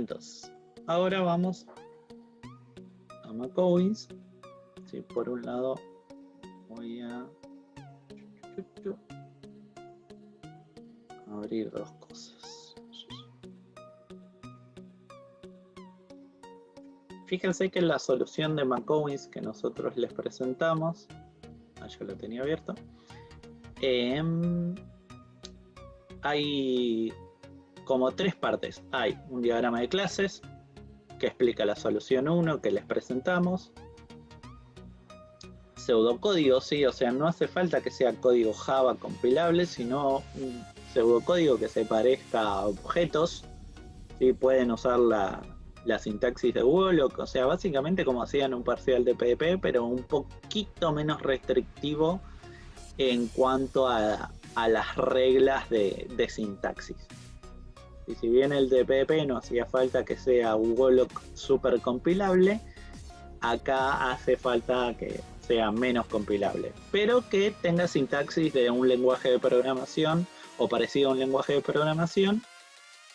Entonces, ahora vamos a MacOS. Sí, por un lado voy a abrir dos cosas. Fíjense que la solución de MacOS que nosotros les presentamos, yo lo tenía abierto, hay como tres partes. Hay un diagrama de clases que explica la solución 1 que les presentamos. Pseudocódigo, sí, o sea, no hace falta que sea código Java compilable, sino un pseudocódigo que se parezca a objetos. ¿Sí? Pueden usar la sintaxis de Wollock, o sea, básicamente como hacían un parcial de PDP, pero un poquito menos restrictivo en cuanto a las reglas de sintaxis. Y si bien el de PDP no hacía falta que sea Wollock super compilable, acá hace falta que sea menos compilable, pero que tenga sintaxis de un lenguaje de programación o parecido a un lenguaje de programación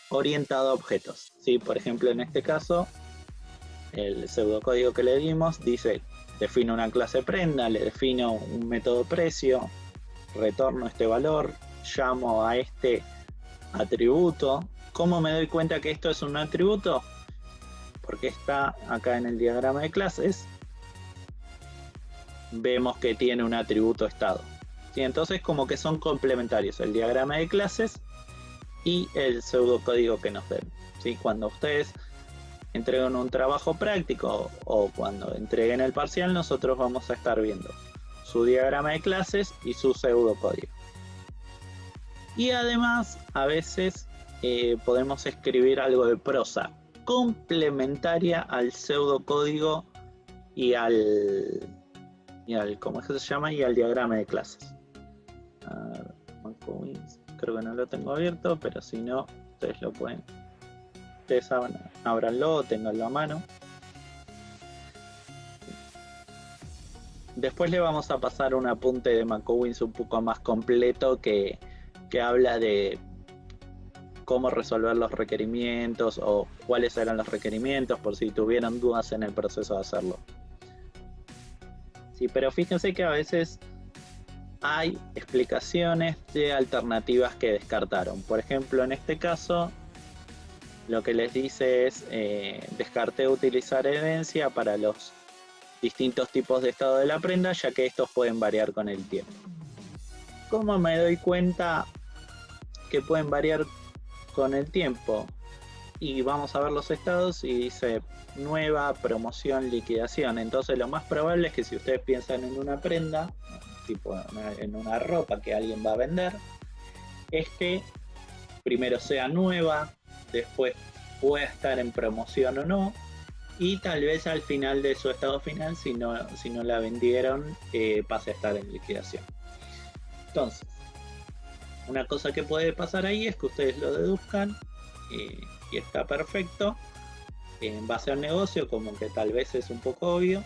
orientado a objetos. ¿Sí? Por ejemplo, en este caso, el pseudocódigo que le dimos dice: defino una clase prenda, le defino un método precio, retorno este valor, llamo a este atributo. ¿Cómo me doy cuenta que esto es un atributo? Porque está acá en el diagrama de clases, vemos que tiene un atributo estado. ¿Sí? Entonces como que son complementarios el diagrama de clases y el pseudocódigo que nos den. ¿Sí? Cuando ustedes entreguen un trabajo práctico o cuando entreguen el parcial, nosotros vamos a estar viendo su diagrama de clases y su pseudocódigo. Y además, a veces podemos escribir algo de prosa complementaria al pseudocódigo y al ¿cómo es que se llama? Y al diagrama de clases. Creo que no lo tengo abierto, pero si no, ustedes lo pueden. Ustedes ábranlo, ténganlo a mano. Después le vamos a pasar un apunte de MacOS un poco más completo que habla de cómo resolver los requerimientos o cuáles eran los requerimientos por si tuvieran dudas en el proceso de hacerlo. Sí, pero fíjense que a veces hay explicaciones de alternativas que descartaron. Por ejemplo, en este caso, lo que les dice es descarté utilizar herencia para los distintos tipos de estado de la prenda, ya que estos pueden variar con el tiempo. ¿Cómo me doy cuenta que pueden variar con el tiempo? Y vamos a ver los estados y dice nueva, promoción, liquidación. Entonces lo más probable es que si ustedes piensan en una prenda, tipo en una ropa que alguien va a vender, es que primero sea nueva, después pueda estar en promoción o no, y tal vez al final de su estado final, si no la vendieron, pase a estar en liquidación. Entonces, una cosa que puede pasar ahí es que ustedes lo deduzcan y está perfecto en base al negocio, como que tal vez es un poco obvio,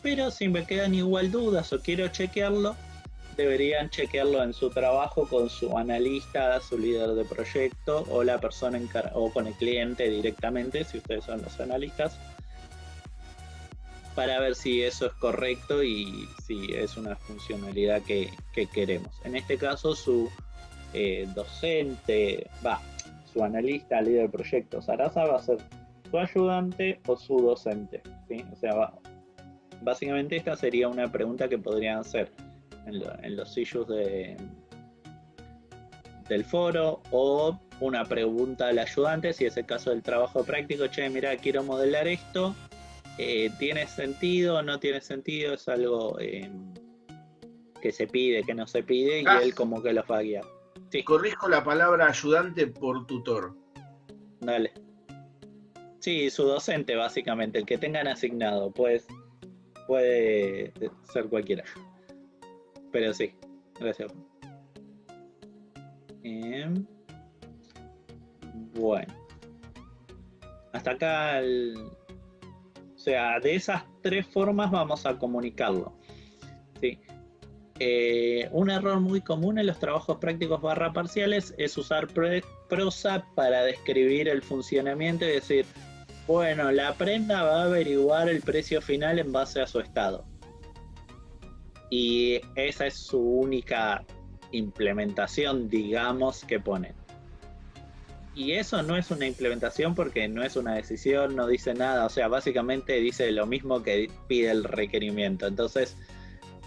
pero si me quedan igual dudas o quiero chequearlo, deberían chequearlo en su trabajo con su analista, su líder de proyecto o la persona o con el cliente directamente, si ustedes son los analistas, para ver si eso es correcto y si es una funcionalidad que queremos. En este caso, su docente, su analista, líder de proyecto, Sarasa, va a ser su ayudante o su docente, ¿sí? O sea, básicamente esta sería una pregunta que podrían hacer en los issues del foro, o una pregunta al ayudante, si es el caso del trabajo práctico: che, mira, quiero modelar esto, ¿tiene sentido? ¿No tiene sentido? ¿Es algo que se pide, que no se pide? Y él como que los va a guiar. Sí. Corrijo la palabra ayudante por tutor. Dale. Sí, su docente básicamente, el que tengan asignado, puede ser cualquiera. Pero sí, gracias. Bueno. Hasta acá, o sea, de esas tres formas vamos a comunicarlo. ¿Sí? un error muy común en los trabajos prácticos barra parciales es usar prosa para describir el funcionamiento y decir, bueno, la prenda va a averiguar el precio final en base a su estado. Y esa es su única implementación, digamos, que ponen. Y eso no es una implementación porque no es una decisión, no dice nada, o sea, básicamente dice lo mismo que pide el requerimiento. Entonces,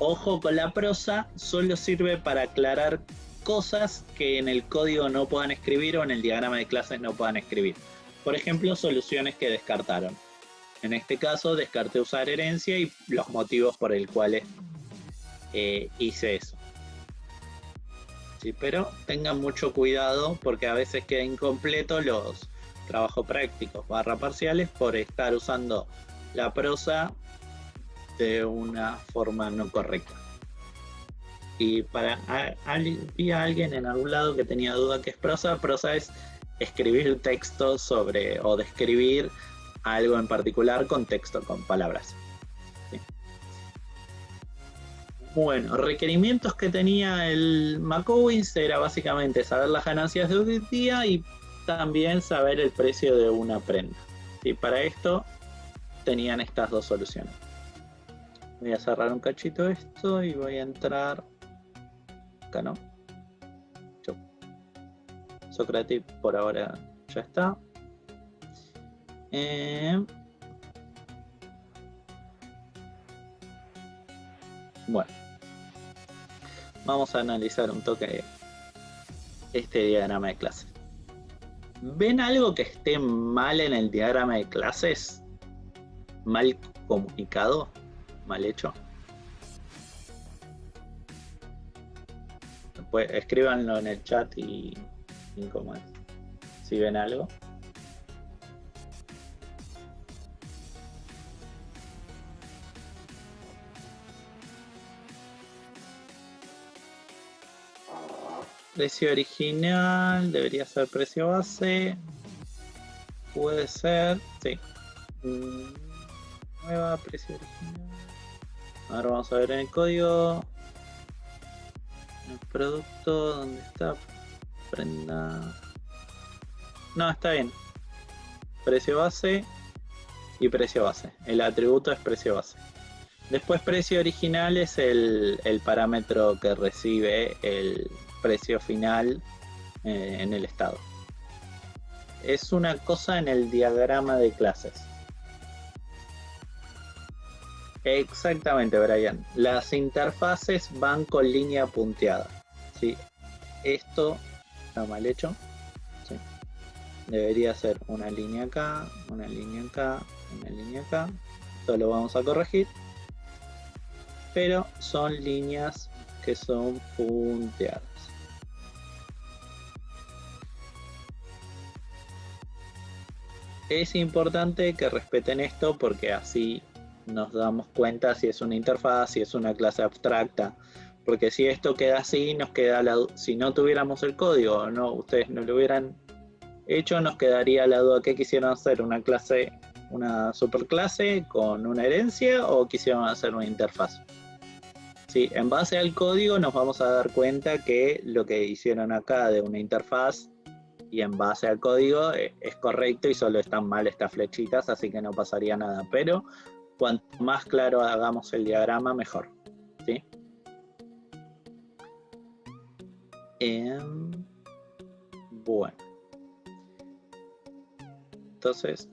ojo con la prosa, solo sirve para aclarar cosas que en el código no puedan escribir o en el diagrama de clases no puedan escribir. Por ejemplo, soluciones que descartaron. En este caso, descarté usar herencia y los motivos por el cuales hice eso. Sí, pero tengan mucho cuidado porque a veces queda incompleto los trabajos prácticos barra parciales por estar usando la prosa de una forma no correcta. Y vi a alguien en algún lado que tenía duda que es prosa. Prosa es escribir texto sobre o describir algo en particular con texto, con palabras. ¿Sí? Bueno, requerimientos que tenía el McCowins era básicamente saber las ganancias de un día y también saber el precio de una prenda. Y para esto tenían estas dos soluciones. Voy a cerrar un cachito esto y voy a entrar acá, ¿no? Socrative por ahora ya está. Bueno, vamos a analizar un toque este diagrama de clases. ¿Ven algo que esté mal en el diagrama de clases? ¿Mal comunicado? ¿Mal hecho? Pues escríbanlo en el chat y cómo es. Si ven algo. Precio original, debería ser precio base. Puede ser, sí. Nueva, precio original. Ahora vamos a ver en el código. El producto, ¿dónde está? Prenda. No, está bien. Precio base y precio base. El atributo es precio base. Después precio original es el parámetro que recibe el precio final en el estado. Es una cosa en el diagrama de clases. Exactamente, Brian. Las interfaces van con línea punteada. ¿Sí? Esto está mal hecho. ¿Sí? Debería ser una línea acá, una línea acá, una línea acá. Esto lo vamos a corregir. Pero son líneas que son punteadas. Es importante que respeten esto porque así nos damos cuenta si es una interfaz, si es una clase abstracta. Porque si esto queda así, nos queda si no tuviéramos el código, no, ustedes no lo hubieran hecho, nos quedaría la duda que quisieron hacer, una clase, una superclase con una herencia o quisieron hacer una interfaz. Sí, en base al código nos vamos a dar cuenta que lo que hicieron acá de una interfaz y en base al código es correcto y solo están mal estas flechitas, así que no pasaría nada. Pero cuanto más claro hagamos el diagrama, mejor. ¿Sí? Bueno. Entonces,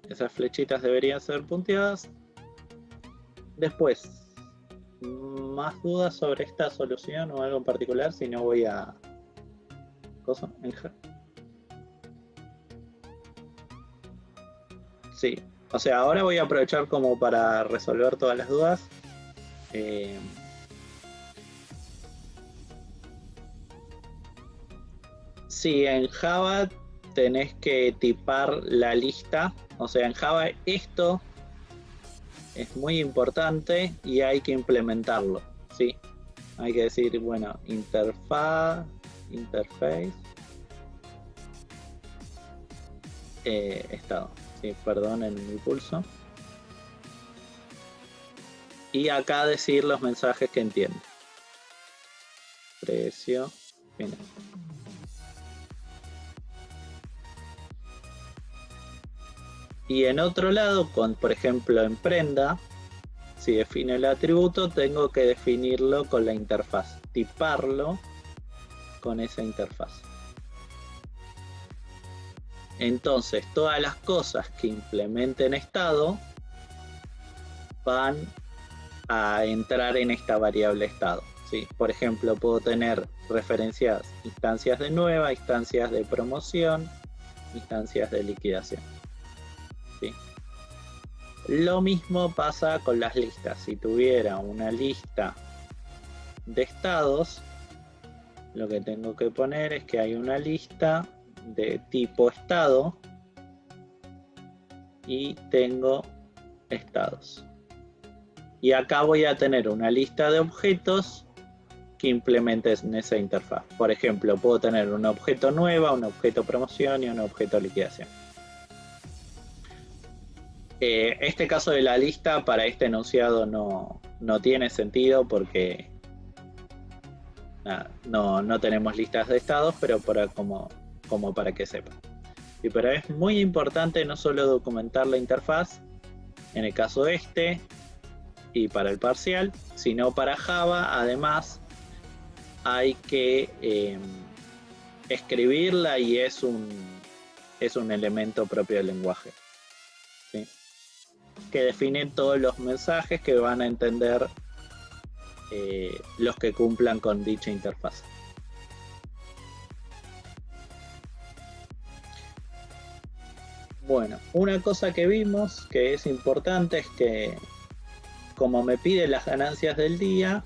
esas flechitas deberían ser punteadas. Después, más dudas sobre esta solución o algo en particular, si no voy a... Sí, o sea, ahora voy a aprovechar como para resolver todas las dudas. Sí, en Java tenés que tipar la lista. O sea, en Java esto es muy importante y hay que implementarlo. ¿Sí? Hay que decir, bueno, interface. Estado. Sí, perdonen mi pulso. Y acá decir los mensajes que entiende. Precio final. Y en otro lado, por ejemplo en prenda, si define el atributo, tengo que definirlo con la interfaz, tiparlo con esa interfaz. Entonces, todas las cosas que implementen estado van a entrar en esta variable estado, ¿sí? Por ejemplo, puedo tener referencias instancias de nueva, instancias de promoción, instancias de liquidación, ¿sí? Lo mismo pasa con las listas. Si tuviera una lista de estados, lo que tengo que poner es que hay una lista de tipo estado y tengo estados. Y acá voy a tener una lista de objetos que implementes en esa interfaz. Por ejemplo, puedo tener un objeto nueva, un objeto promoción y un objeto liquidación. Este caso de la lista para este enunciado no tiene sentido porque no tenemos listas de estados, pero como para que sepan. Sí, pero es muy importante no solo documentar la interfaz, en el caso este y para el parcial, sino para Java, además, hay que escribirla y es un elemento propio del lenguaje, ¿sí? Que define todos los mensajes que van a entender los que cumplan con dicha interfaz. Bueno, una cosa que vimos que es importante es que como me pide las ganancias del día,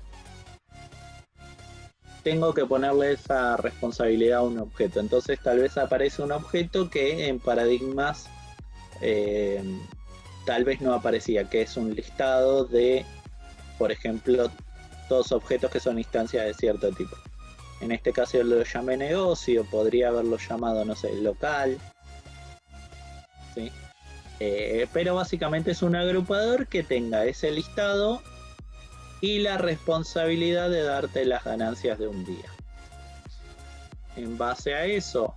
tengo que ponerle esa responsabilidad a un objeto. Entonces tal vez aparece un objeto que en paradigmas tal vez no aparecía, que es un listado de, por ejemplo, todos objetos que son instancias de cierto tipo. En este caso yo lo llamé negocio, podría haberlo llamado, no sé, local, ¿sí? Pero básicamente es un agrupador que tenga ese listado y la responsabilidad de darte las ganancias de un día. En base a eso,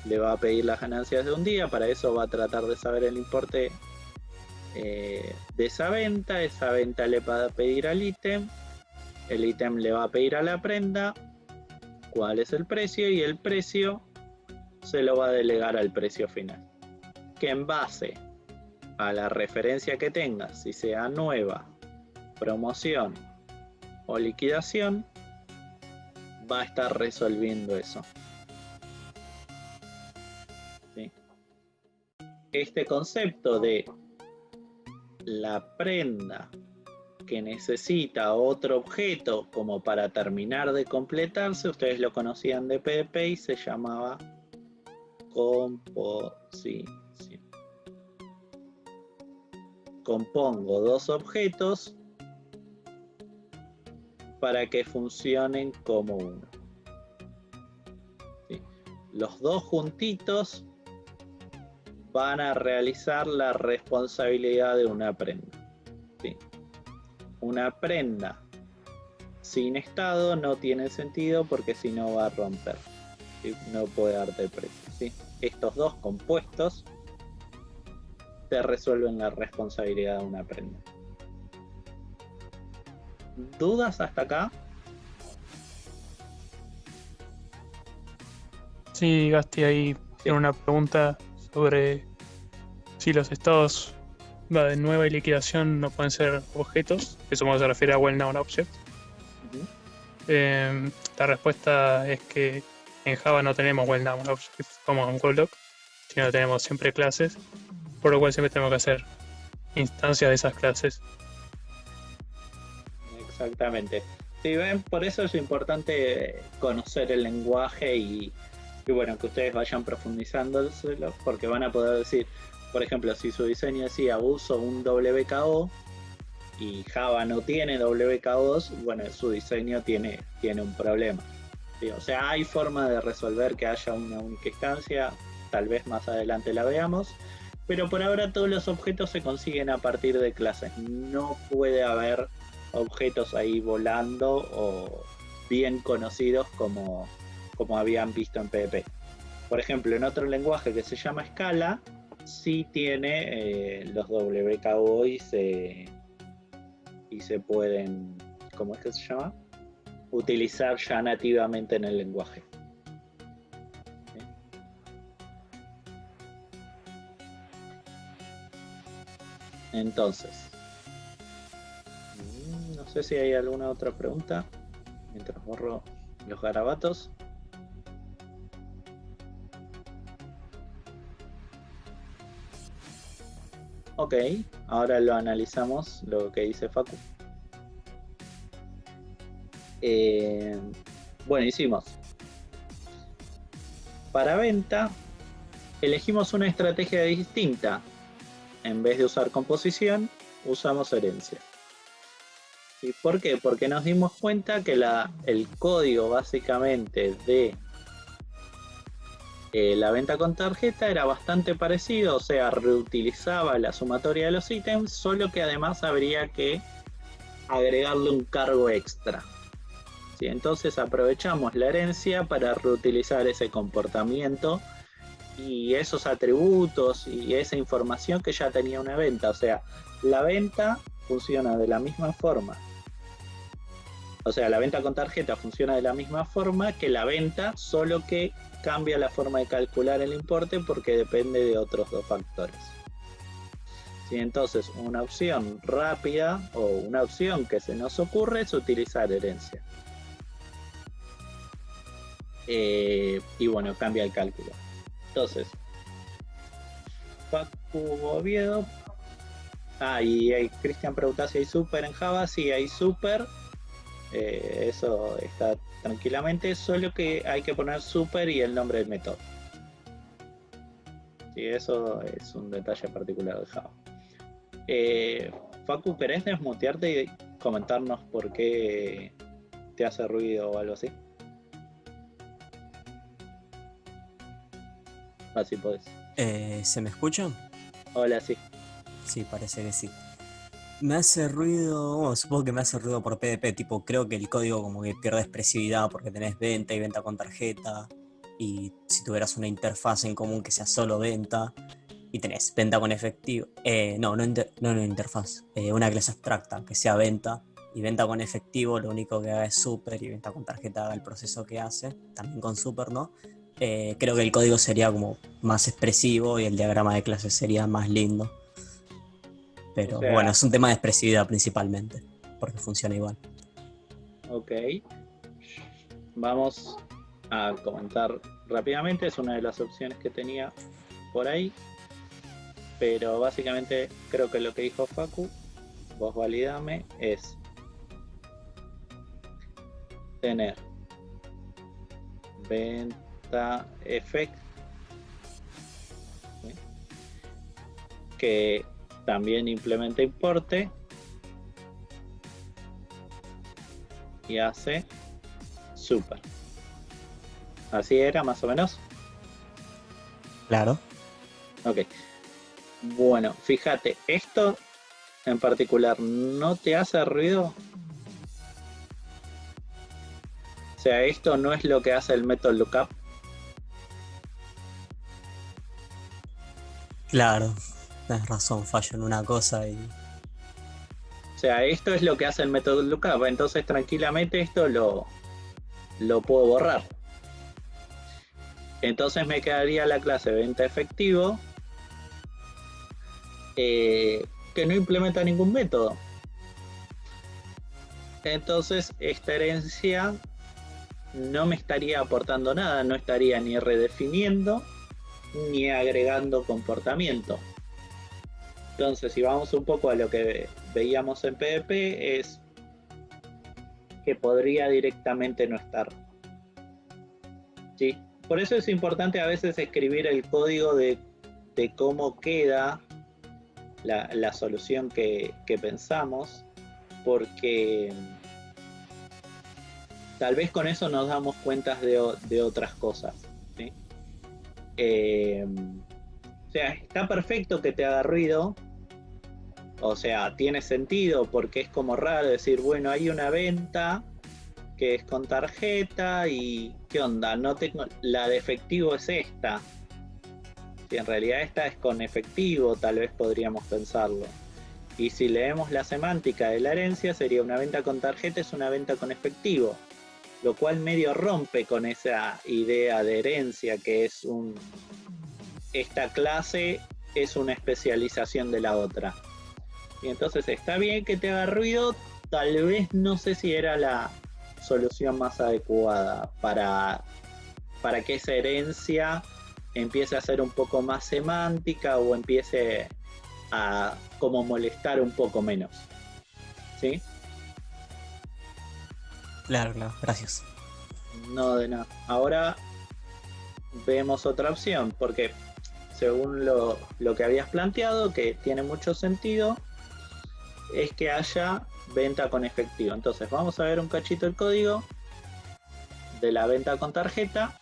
le va a pedir las ganancias de un día, para eso va a tratar de saber el importe de esa venta le va a pedir al ítem, el ítem le va a pedir a la prenda cuál es el precio y el precio se lo va a delegar al precio final, que en base a la referencia que tengas, si sea nueva, promoción o liquidación, va a estar resolviendo eso. ¿Sí? Este concepto de la prenda que necesita otro objeto como para terminar de completarse, ustedes lo conocían de PDP y se llamaba composición. Compongo dos objetos para que funcionen como uno. ¿Sí? Los dos juntitos van a realizar la responsabilidad de una prenda. ¿Sí? Una prenda sin estado no tiene sentido porque si no va a romper, ¿sí? No puede darte precio, ¿sí? Estos dos compuestos te resuelven la responsabilidad de una prenda. ¿Dudas hasta acá? Sí, Gasti, ahí tiene una pregunta sobre si los estados de nueva y liquidación no pueden ser objetos. Eso se refiere a well-known object. La respuesta es que en Java no tenemos well-known object como en Goldlock, sino tenemos siempre clases, por lo cual siempre tenemos que hacer instancias de esas clases. Exactamente. Si ven, por eso es importante conocer el lenguaje y bueno, que ustedes vayan profundizándoselo, porque van a poder decir, por ejemplo, si su diseño decía uso un WKO y Java no tiene WKOs, bueno, su diseño tiene un problema. ¿Sí? O sea, hay forma de resolver que haya una única instancia, tal vez más adelante la veamos, Pero por ahora todos los objetos se consiguen a partir de clases. No puede haber objetos ahí volando o bien conocidos como habían visto en PvP. Por ejemplo, en otro lenguaje que se llama Scala, sí tiene los WKO y se pueden, ¿cómo es que se llama? Utilizar ya nativamente en el lenguaje. Entonces, no sé si hay alguna otra pregunta mientras borro los garabatos. Ok, ahora lo analizamos, lo que dice Facu. Bueno, hicimos. Para venta, elegimos una estrategia distinta. En vez de usar composición, usamos herencia. ¿Sí? ¿Por qué? Porque nos dimos cuenta que el código básicamente de la venta con tarjeta era bastante parecido, o sea, reutilizaba la sumatoria de los ítems, solo que además habría que agregarle un cargo extra. ¿Sí? Entonces aprovechamos la herencia para reutilizar ese comportamiento y esos atributos y esa información que ya tenía una venta. O sea, la venta funciona de la misma forma. O sea, la venta con tarjeta funciona de la misma forma que la venta, solo que cambia la forma de calcular el importe porque depende de otros dos factores. ¿Sí? Entonces, una opción rápida o una opción que se nos ocurre es utilizar herencia. Y bueno, cambia el cálculo. Entonces, Facu Oviedo. Y Cristian pregunta si hay super en Java. Sí, hay super. Eso está tranquilamente, solo que hay que poner super y el nombre del método. Sí, eso es un detalle particular de Java. Facu, ¿querés desmutearte y comentarnos por qué te hace ruido o algo así? Así podés. ¿Se me escucha? Hola, sí. Sí, parece que sí. Me hace ruido, bueno, supongo que me hace ruido por PDP, tipo, creo que el código como que pierde expresividad porque tenés venta y venta con tarjeta, y si tuvieras una interfaz en común que sea solo venta, y tenés venta con efectivo, no una interfaz, una clase abstracta que sea venta, y venta con efectivo lo único que haga es super, y venta con tarjeta haga el proceso que hace, también con super, ¿no? Creo que el código sería como más expresivo y el diagrama de clases sería más lindo. Pero O sea, bueno, es un tema de expresividad principalmente, porque funciona igual. ok. Vamos a comentar rápidamente. Es una de las opciones que tenía por ahí. Pero básicamente creo que lo que dijo Facu, vos validame, es tener venta effect, ¿sí? Que también implementa importe y hace super. Así era más o menos. Claro. Ok. Bueno, fíjate, esto en particular no te hace ruido. O sea, esto no es lo que hace el método lookup. Claro, tienes razón, fallo en una cosa y... O sea, esto es lo que hace el método lookup. Entonces tranquilamente esto lo puedo borrar. Entonces me quedaría la clase venta efectivo que no implementa ningún método. Entonces esta herencia no me estaría aportando nada, no estaría ni redefiniendo ni agregando comportamiento. Entonces, si vamos un poco a lo que veíamos en PvP, es que podría directamente no estar. ¿Sí? Por eso es importante a veces escribir el código de cómo queda la solución que pensamos, porque tal vez con eso nos damos cuenta de otras cosas. ¿Sí? sea, está perfecto que te haga ruido. O sea, tiene sentido porque es como raro decir, bueno, hay una venta que es con tarjeta y ¿qué onda? No tengo, la de efectivo es esta. Si en realidad esta es con efectivo, tal vez podríamos pensarlo. Y si leemos la semántica de la herencia, sería una venta con tarjeta es una venta con efectivo, lo cual medio rompe con esa idea de herencia que es esta clase es una especialización de la otra. Y entonces está bien que te haga ruido, tal vez no sé si era la solución más adecuada para que esa herencia empiece a ser un poco más semántica o empiece a como molestar un poco menos. ¿Sí? Claro, gracias. No, de nada. Ahora vemos otra opción, porque según lo que habías planteado, que tiene mucho sentido, es que haya venta con efectivo. Entonces vamos a ver un cachito el código de la venta con tarjeta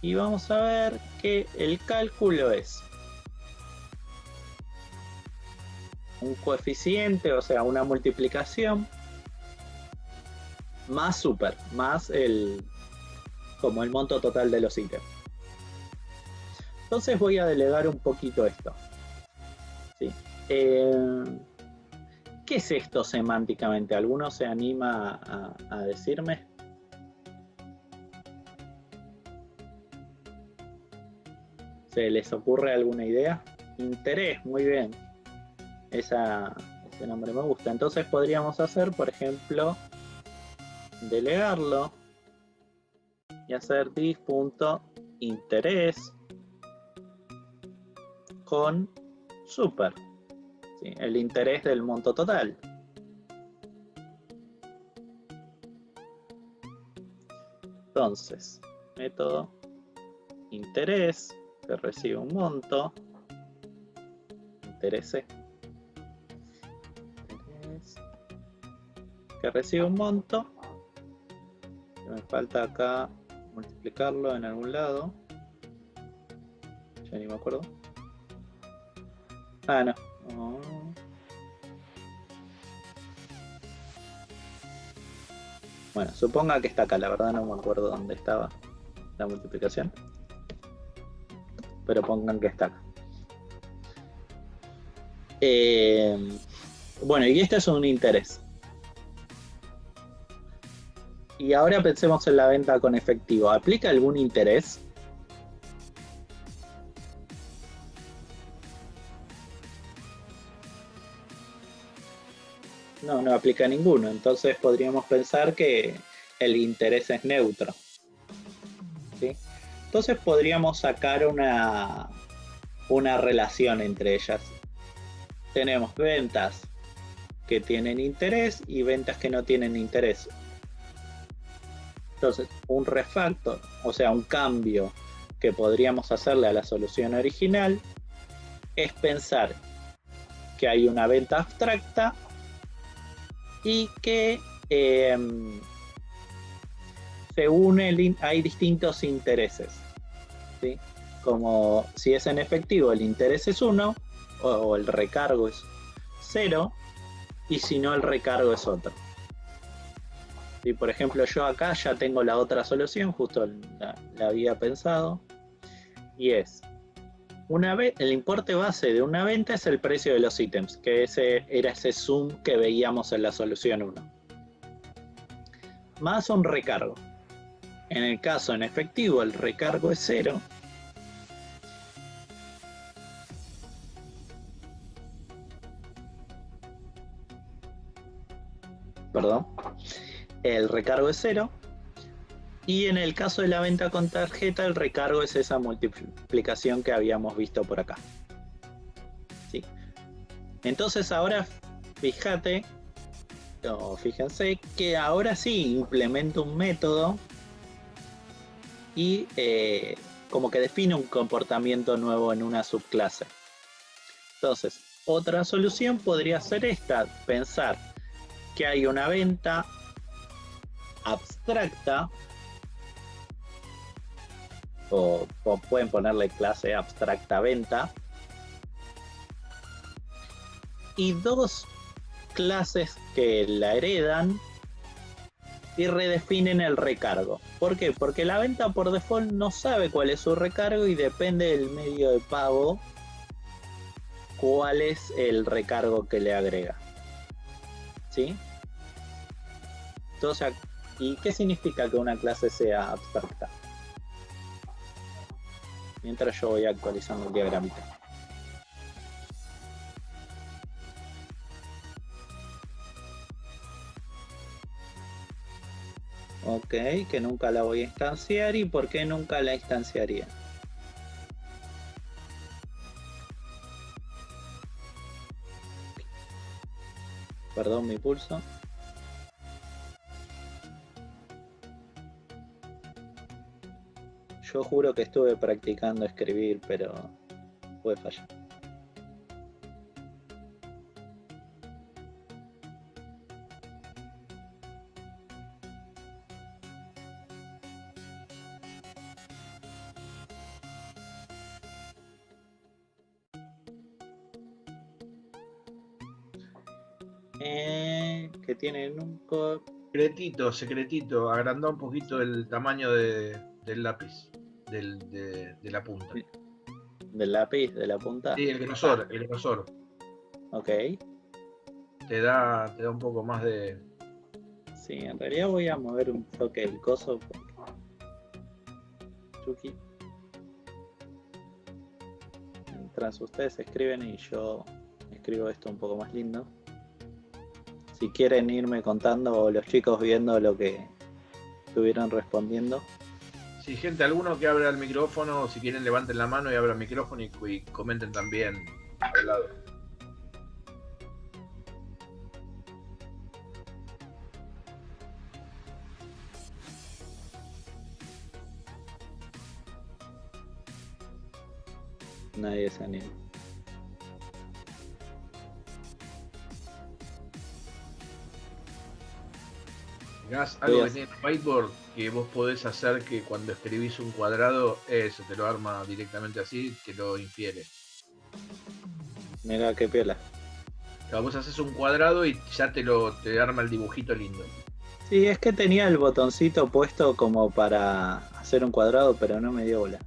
y vamos a ver que el cálculo es un coeficiente, o sea, una multiplicación más super, más como el monto total de los ítems. Entonces voy a delegar un poquito esto. ¿Sí? ¿Qué es esto semánticamente? ¿Alguno se anima a decirme? ¿Se les ocurre alguna idea? Interés, muy bien. Ese nombre me gusta. Entonces podríamos hacer, por ejemplo, delegarlo y hacer dis.interés con super. ¿Sí? El interés del monto total. Entonces, método interés que recibe un monto. Interés que recibe un monto. Me falta acá multiplicarlo en algún lado. Ya ni me acuerdo. Ah, no. Bueno, suponga que está acá, la verdad no me acuerdo dónde estaba la multiplicación. Pero pongan que está acá. Bueno, y este es un interés. Y ahora pensemos en la venta con efectivo. ¿Aplica algún interés? No, no aplica ninguno. Entonces podríamos pensar que el interés es neutro. ¿Sí? Entonces podríamos sacar una relación entre ellas. Tenemos ventas que tienen interés y ventas que no tienen interés. Entonces, un refactor, o sea, un cambio que podríamos hacerle a la solución original es pensar que hay una venta abstracta y que según hay distintos intereses. ¿Sí? Como si es en efectivo el interés es 1 o el recargo es 0 y si no el recargo es otro. ¿Sí? Por ejemplo, yo acá ya tengo la otra solución, justo la había pensado, y es el importe base de una venta es el precio de los ítems, que era ese sum que veíamos en la solución 1, más un recargo. En el caso en efectivo el recargo es 0. Perdón. El recargo es 0. Y en el caso de la venta con tarjeta, el recargo es esa multiplicación que habíamos visto por acá. ¿Sí? Entonces ahora fíjense que ahora sí implemento un método y como que define un comportamiento nuevo en una subclase. Entonces, otra solución podría ser esta, pensar que hay una venta abstracta o pueden ponerle clase abstracta venta, y 2 clases que la heredan y redefinen el recargo. ¿Por qué? Porque la venta por default no sabe cuál es su recargo y depende del medio de pago cuál es el recargo que le agrega. ¿Sí? Entonces, ¿y qué significa que una clase sea abstracta? Mientras yo voy actualizando el diagramita. Ok, que nunca la voy a instanciar. ¿Y por qué nunca la instanciaría? Perdón mi pulso. Yo juro que estuve practicando escribir, pero puede fallar. Que tienen un Secretito, agrandá un poquito el tamaño del lápiz, de la punta. del lápiz, de la punta. Sí, el grosor. Ok. Te da un poco más de... Sí, en realidad voy a mover un toque el coso. Chucky. Mientras ustedes escriben y yo escribo esto un poco más lindo. Si quieren irme contando o los chicos viendo lo que estuvieron respondiendo. Sí, gente, alguno que abra el micrófono, si quieren levanten la mano y abran el micrófono y comenten también al lado. Nadie se anima. Gas, algo que tiene Whiteboard, que vos podés hacer que cuando escribís un cuadrado, eso te lo arma directamente así, te lo infiere. Mira qué piola. Claro, vos haces un cuadrado y ya te arma el dibujito lindo. Sí, es que tenía el botoncito puesto como para hacer un cuadrado, pero no me dio bola.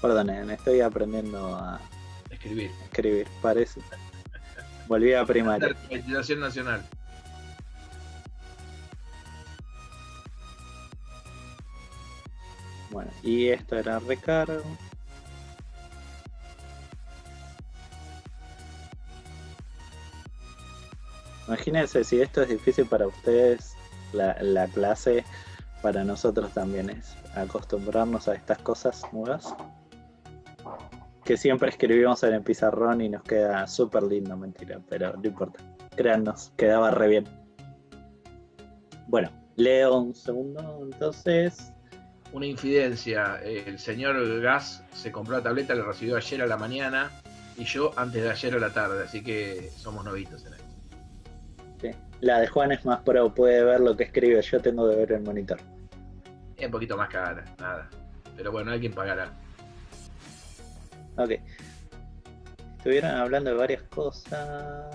Perdonen, estoy aprendiendo a Escribir. parece. Volví a primaria. Legislación nacional. Bueno, y esto era recargo. Imagínense si esto es difícil para ustedes, la clase, para nosotros también es acostumbrarnos a estas cosas nuevas. Que siempre escribimos en el pizarrón y nos queda súper lindo, mentira, pero no importa. Créannos, quedaba re bien. Bueno, leo un segundo, entonces. Una infidencia. El señor Gas se compró la tableta, la recibió ayer a la mañana y yo antes de ayer a la tarde, así que somos novitos en esto. Sí. La de Juan es más pro, puede ver lo que escribe, yo tengo que ver el monitor. Es un poquito más cara, nada. Pero bueno, alguien pagará. Ok. Estuvieron hablando de varias cosas.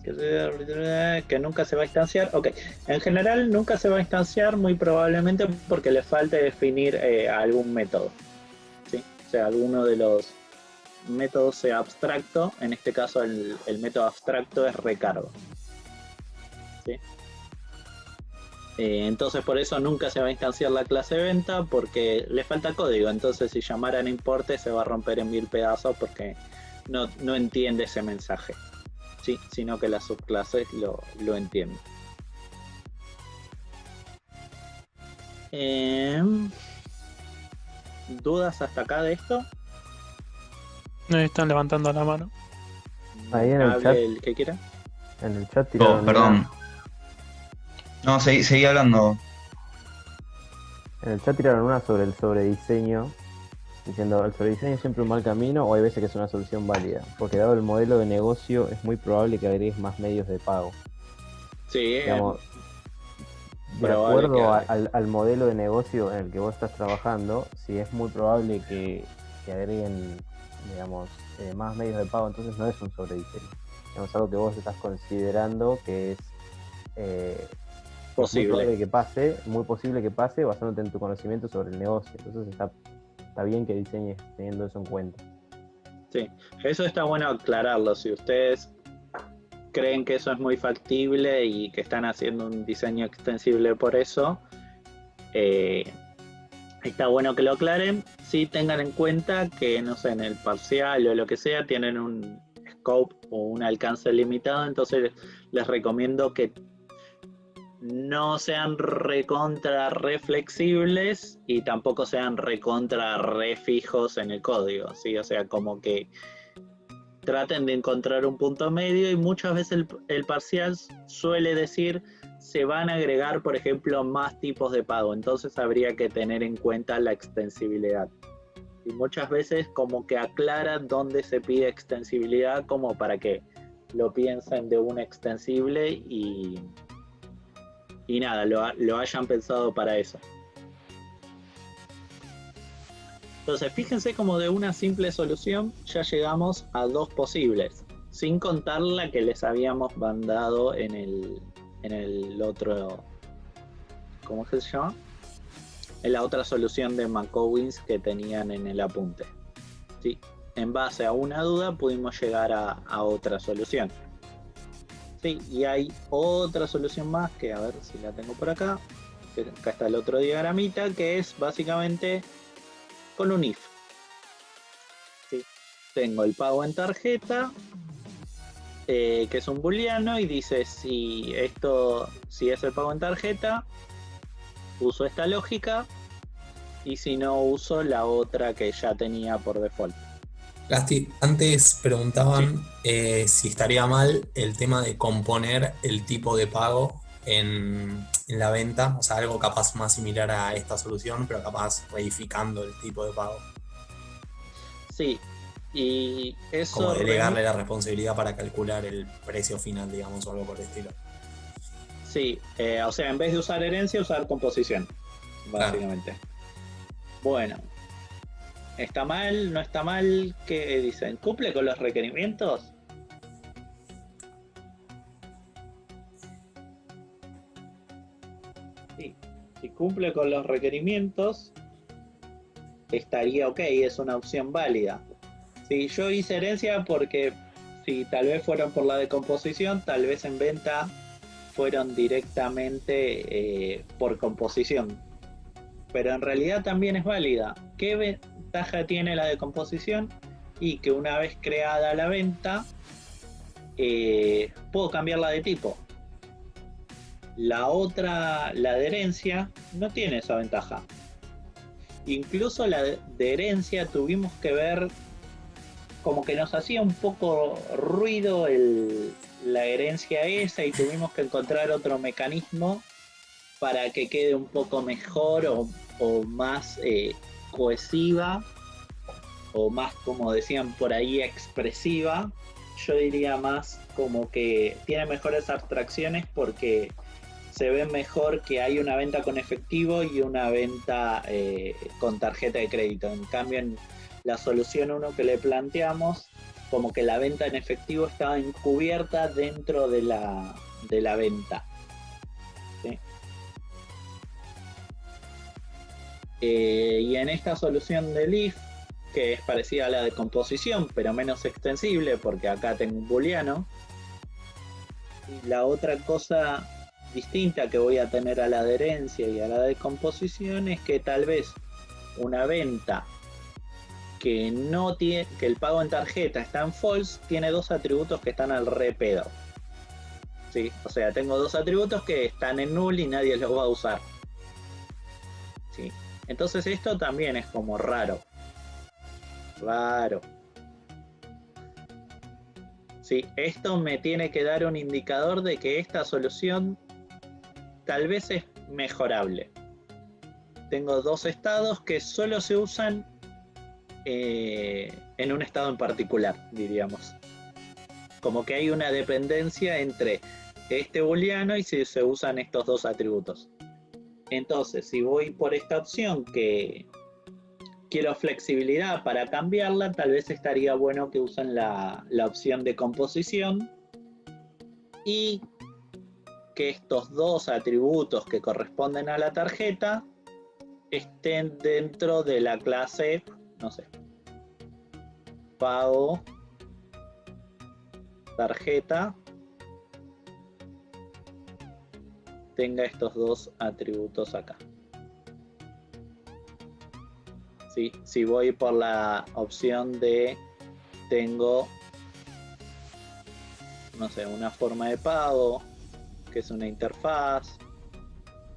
Que nunca se va a instanciar. Ok. En general nunca se va a instanciar, muy probablemente porque le falte definir algún método. ¿Sí? O sea, alguno de los métodos sea abstracto. En este caso el método abstracto es recargo. ¿Sí? Entonces por eso nunca se va a instanciar la clase venta porque le falta código, entonces si llamaran importe se va a romper en 1000 pedazos porque no entiende ese mensaje, ¿sí? Sino que las subclases lo entienden. ¿Dudas hasta acá de esto? Están levantando la mano. Ahí en el chat. El que quiera. En el chat tiraron perdón. No, seguí hablando. En el chat tiraron una sobre el sobrediseño, diciendo el sobrediseño es siempre un mal camino o hay veces que es una solución válida, porque dado el modelo de negocio es muy probable que agregues más medios de pago. Sí, Digamos, de probable acuerdo que haga. al modelo de negocio en el que vos estás trabajando, si es muy probable que agreguen, digamos, más medios de pago, entonces no es un sobrediseño. Es algo que vos estás considerando que es muy Posible. probable que pase, muy posible que pase basándote en tu conocimiento sobre el negocio. Entonces está bien que diseñes teniendo eso en cuenta. Sí, eso está bueno aclararlo. Si ustedes creen que eso es muy factible y que están haciendo un diseño extensible por eso, está bueno que lo aclaren. Sí, tengan en cuenta que, no sé, en el parcial o lo que sea, tienen un scope o un alcance limitado, entonces les recomiendo que no sean recontra reflexibles y tampoco sean recontra refijos en el código, ¿sí? O sea, como que traten de encontrar un punto medio, y muchas veces el parcial suele decir se van a agregar, por ejemplo, más tipos de pago, entonces habría que tener en cuenta la extensibilidad. Y muchas veces como que aclara dónde se pide extensibilidad, como para que lo piensen de un extensible y nada, lo hayan pensado para eso. Entonces, fíjense como de una simple solución ya llegamos a dos posibles, sin contar la que les habíamos mandado en el otro, ¿cómo se llama? En la otra solución de McCowins que tenían en el apunte. ¿Sí? En base a una duda pudimos llegar a otra solución. Sí, y hay otra solución más que, a ver si la tengo por acá. Acá está el otro diagramita, que es básicamente con un if. ¿Sí? Tengo el pago en tarjeta, que es un booleano, y dice si es el pago en tarjeta, uso esta lógica, y si no, uso la otra que ya tenía por default. Gasti, antes preguntaban si estaría mal el tema de componer el tipo de pago en la venta, o sea, algo capaz más similar a esta solución, pero capaz reificando el tipo de pago. Sí, y eso... Como delegarle la responsabilidad para calcular el precio final, digamos, o algo por el estilo. Sí, o sea, en vez de usar herencia, usar composición, básicamente. Claro. Bueno, ¿está mal? ¿No está mal? ¿Qué dicen? ¿Cumple con los requerimientos? Sí, si cumple con los requerimientos, estaría ok, es una opción válida. Sí, yo hice herencia porque si tal vez fueron por la decomposición, tal vez en venta fueron directamente por composición. Pero en realidad también es válida. ¿Qué ventaja tiene la decomposición? Y que una vez creada la venta, puedo cambiarla de tipo. La otra, la de herencia, no tiene esa ventaja. Incluso la de herencia tuvimos que ver, como que nos hacía un poco ruido la herencia esa, y tuvimos que encontrar otro mecanismo para que quede un poco mejor o más cohesiva, o más, como decían por ahí, expresiva. Yo diría más como que tiene mejores abstracciones porque se ve mejor que hay una venta con efectivo y una venta con tarjeta de crédito. En cambio, en la solución 1 que le planteamos, como que la venta en efectivo estaba encubierta dentro de la venta. ¿Sí? Y en esta solución del if, que es parecida a la de composición, pero menos extensible, porque acá tengo un booleano, y la otra cosa distinta que voy a tener a la de herencia y a la de composición es que tal vez una venta que no tiene, que el pago en tarjeta está en false, tiene dos atributos que están al re pedo. ¿Sí? O sea, tengo dos atributos que están en null y nadie los va a usar. ¿Sí? Entonces esto también es como raro. Sí, esto me tiene que dar un indicador de que esta solución tal vez es mejorable. Tengo dos estados que solo se usan en un estado en particular, diríamos. Como que hay una dependencia entre este booleano y si se usan estos dos atributos. Entonces, si voy por esta opción que quiero flexibilidad para cambiarla, tal vez estaría bueno que usen la opción de composición y que estos dos atributos que corresponden a la tarjeta estén dentro de la clase, no sé, pago tarjeta, tenga estos dos atributos acá. ¿Sí? Si voy por la opción de tengo, no sé, una forma de pago, que es una interfaz,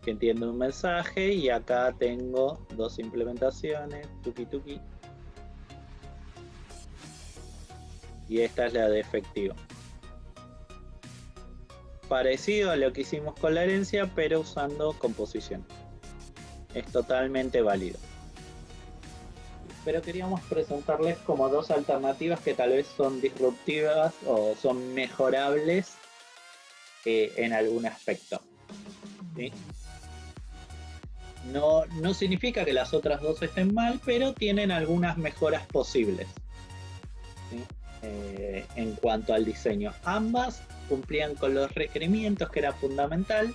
que entiende un mensaje, y acá tengo dos implementaciones, tuki tuki. Y esta es la de efectivo. Parecido a lo que hicimos con la herencia, pero usando composición. Es totalmente válido. Pero queríamos presentarles como dos alternativas que tal vez son disruptivas o son mejorables en algún aspecto. ¿Sí? No significa que las otras dos estén mal, pero tienen algunas mejoras posibles, ¿sí? En cuanto al diseño. Ambas cumplían con los requerimientos, que era fundamental,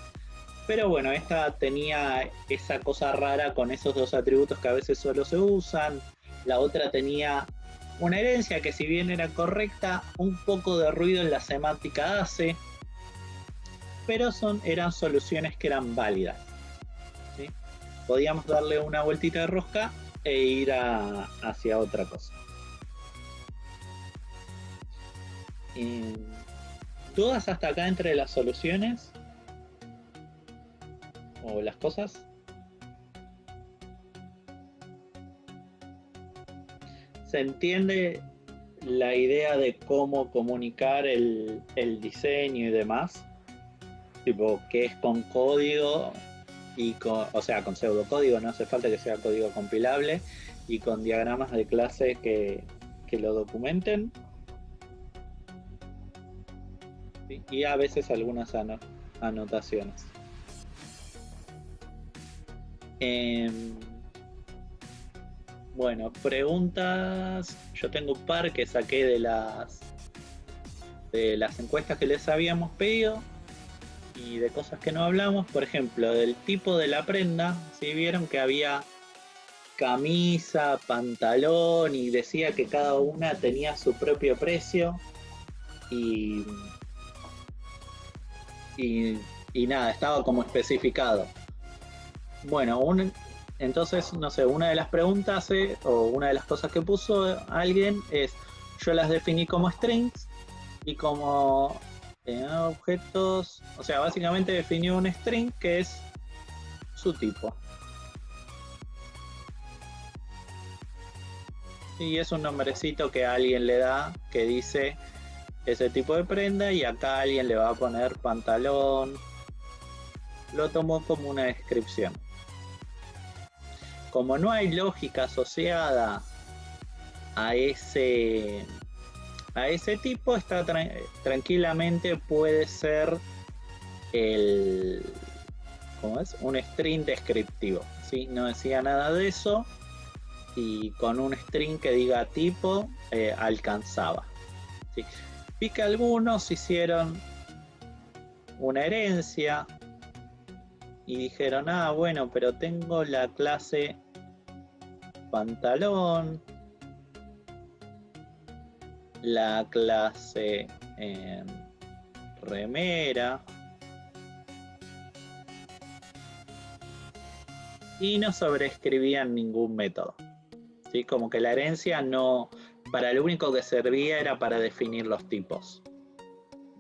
pero bueno, esta tenía esa cosa rara con esos dos atributos que a veces solo se usan. La otra tenía una herencia que, si bien era correcta, un poco de ruido en la semántica hace, pero eran soluciones que eran válidas, ¿sí? Podíamos darle una vueltita de rosca e ir hacia otra cosa. ¿Dudas hasta acá entre las soluciones o las cosas? ¿Se entiende la idea de cómo comunicar el diseño y demás? Tipo, que es con código y o sea, con pseudocódigo, no hace falta que sea código compilable, y con diagramas de clase que lo documenten. ¿Sí? Y a veces algunas anotaciones. Bueno, preguntas. Yo tengo un par que saqué de las encuestas que les habíamos pedido y de cosas que no hablamos. Por ejemplo, del tipo de la prenda. ¿Sí? Vieron que había camisa, pantalón, y decía que cada una tenía su propio precio y nada, estaba como especificado. Bueno, entonces, no sé, una de las preguntas o una de las cosas que puso alguien es: yo las definí como strings y como objetos, o sea, básicamente definió un string que es su tipo. Y es un nombrecito que alguien le da que dice ese tipo de prenda, y acá alguien le va a poner pantalón. Lo tomó como una descripción. Como no hay lógica asociada a ese tipo, está tranquilamente puede ser un string descriptivo, ¿sí? No decía nada de eso, y con un string que diga tipo alcanzaba, ¿sí? Vi que algunos hicieron una herencia y dijeron: ah, bueno, pero tengo la clase pantalón, la clase remera, y no sobreescribían ningún método, ¿sí? Como que la herencia para lo único que servía era para definir los tipos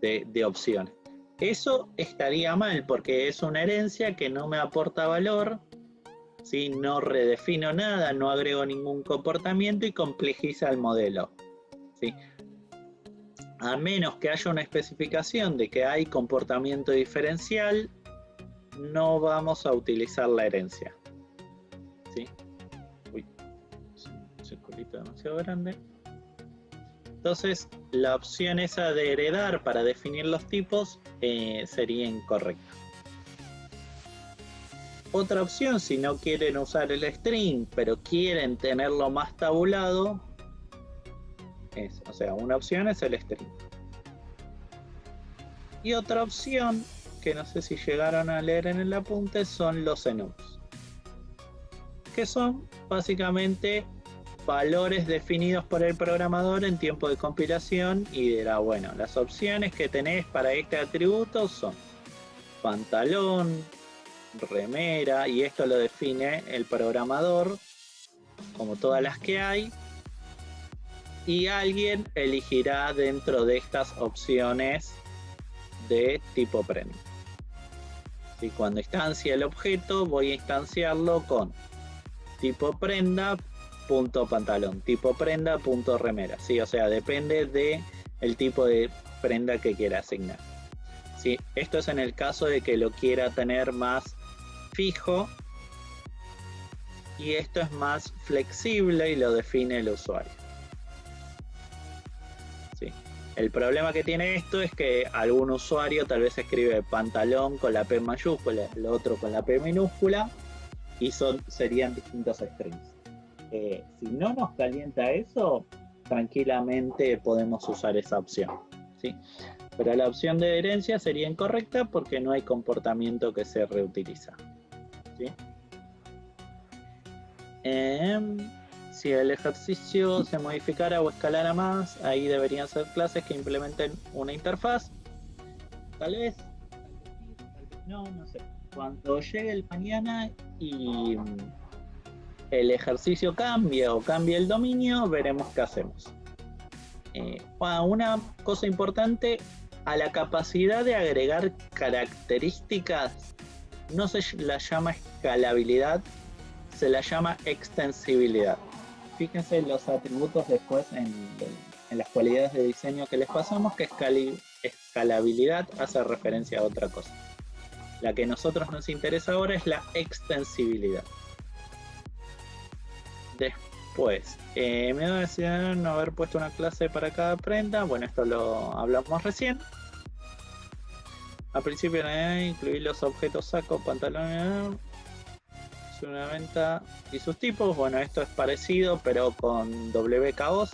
de opciones. Eso estaría mal, porque es una herencia que no me aporta valor, ¿sí? No redefino nada, no agrego ningún comportamiento y complejiza el modelo, ¿sí? A menos que haya una especificación de que hay comportamiento diferencial, no vamos a utilizar la herencia, ¿sí? Uy, es un circulito demasiado grande. Entonces, la opción esa de heredar para definir los tipos sería incorrecta. Otra opción, si no quieren usar el string, pero quieren tenerlo más tabulado, o sea, una opción es el string. Y otra opción, que no sé si llegaron a leer en el apunte, son los enums, que son básicamente valores definidos por el programador en tiempo de compilación y dirá, bueno, las opciones que tenés para este atributo son pantalón, remera, y esto lo define el programador como todas las que hay, y alguien elegirá dentro de estas opciones de tipo prenda. Si cuando instancia el objeto voy a instanciarlo con tipo prenda punto pantalón, tipo prenda punto remera, ¿sí? O sea, depende de el tipo de prenda que quiera asignar. ¿Sí? Esto es en el caso de que lo quiera tener más fijo, y esto es más flexible y lo define el usuario. ¿Sí? El problema que tiene esto es que algún usuario tal vez escribe pantalón con la P mayúscula, el otro con la P minúscula, y serían distintos strings. Si no nos calienta eso, tranquilamente podemos usar esa opción, ¿sí? Pero la opción de herencia sería incorrecta porque no hay comportamiento que se reutiliza, ¿sí? Si el ejercicio se modificara o escalara más, ahí deberían ser clases que implementen una interfaz. Tal vez no sé. Cuando llegue el mañana y el ejercicio cambia o cambia el dominio, veremos qué hacemos. Una cosa importante, a la capacidad de agregar características no se la llama escalabilidad, se la llama extensibilidad. Fíjense en los atributos después en las cualidades de diseño que les pasamos, que escalabilidad hace referencia a otra cosa. La que a nosotros nos interesa ahora es la extensibilidad. Después, me da decir no haber puesto una clase para cada prenda. Bueno, esto lo hablamos recién. Al principio incluir los objetos saco, pantalón, una venta y sus tipos. Bueno, esto es parecido pero con WKOs.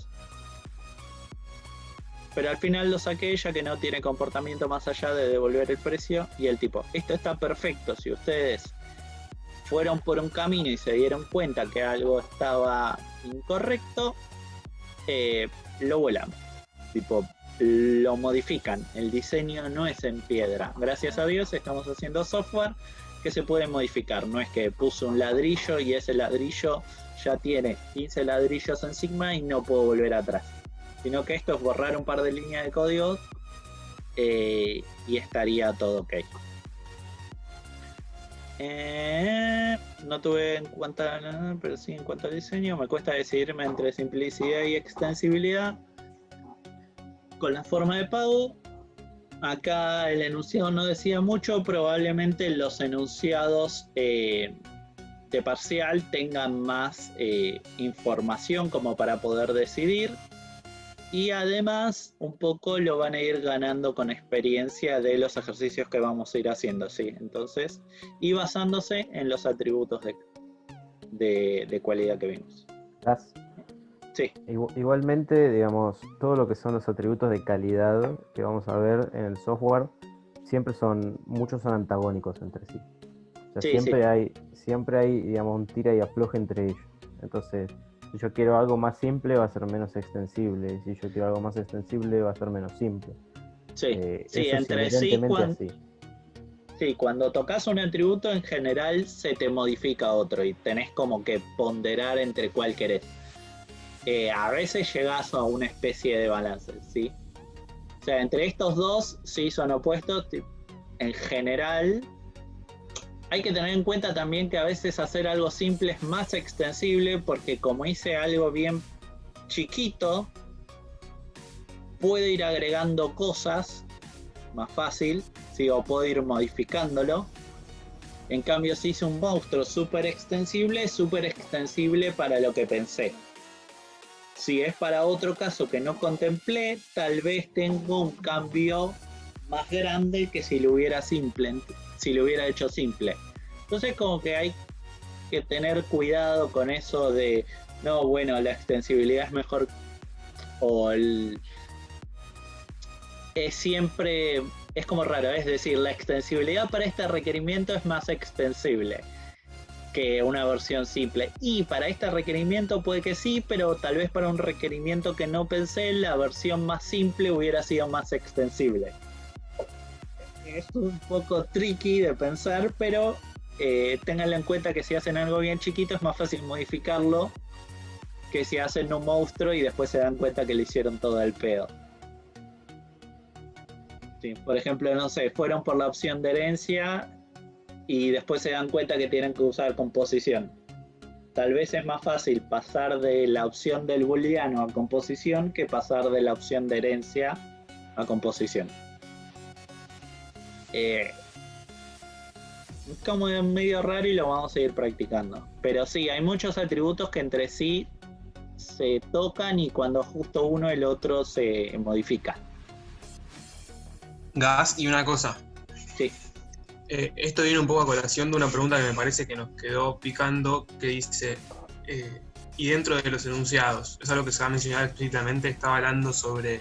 Pero al final lo saqué ya que no tiene comportamiento más allá de devolver el precio y el tipo. Esto está perfecto. Si ustedes fueron por un camino y se dieron cuenta que algo estaba incorrecto, lo vuelan. Tipo, lo modifican. El diseño no es en piedra. Gracias a Dios estamos haciendo software que se puede modificar. No es que puse un ladrillo y ese ladrillo ya tiene 15 ladrillos encima y no puedo volver atrás. Sino que esto es borrar un par de líneas de código y estaría todo ok. No tuve en cuanto pero sí en cuanto al diseño, me cuesta decidirme entre simplicidad y extensibilidad. Con la forma de pago, acá el enunciado no decía mucho, probablemente los enunciados de parcial tengan más información como para poder decidir. Y además un poco lo van a ir ganando con experiencia de los ejercicios que vamos a ir haciendo, ¿sí? Entonces, y basándose en los atributos de cualidad que vimos. Sí. Igualmente, digamos, todo lo que son los atributos de calidad que vamos a ver en el software, muchos son antagónicos entre sí. O sea, Sí, siempre hay, digamos, un tira y afloje entre ellos. Entonces, si yo quiero algo más simple, va a ser menos extensible. Y si yo quiero algo más extensible, va a ser menos simple. Sí, sí, eso entre es sí, inherentemente así. Sí, cuando tocas un atributo en general se te modifica otro y tenés como que ponderar entre cuál querés. A veces llegás a una especie de balance, ¿sí? O sea, entre estos dos sí son opuestos. En general, hay que tener en cuenta también que a veces hacer algo simple es más extensible porque como hice algo bien chiquito, puedo ir agregando cosas más fácil, ¿sí? O puedo ir modificándolo. En cambio, si hice un monstruo súper extensible para lo que pensé. Si es para otro caso que no contemplé, tal vez tengo un cambio más grande que si lo hubiera hecho simple. Entonces como que hay que tener cuidado con eso de, no, bueno, la extensibilidad es mejor, o es siempre, es como raro, es decir, la extensibilidad para este requerimiento es más extensible que una versión simple, y para este requerimiento puede que sí, pero tal vez para un requerimiento que no pensé, la versión más simple hubiera sido más extensible. Es un poco tricky de pensar, pero ténganlo en cuenta que si hacen algo bien chiquito es más fácil modificarlo que si hacen un monstruo y después se dan cuenta que le hicieron todo el pedo. Sí, por ejemplo, no sé, fueron por la opción de herencia y después se dan cuenta que tienen que usar composición. Tal vez es más fácil pasar de la opción del booleano a composición que pasar de la opción de herencia a composición. Es como medio raro y lo vamos a ir practicando. Pero sí, hay muchos atributos que entre sí se tocan y cuando justo uno el otro se modifica. Gas, y una cosa. Sí. Esto viene un poco a colación de una pregunta que me parece que nos quedó picando, que dice, y dentro de los enunciados, es algo que se va a mencionar explícitamente, estaba hablando sobre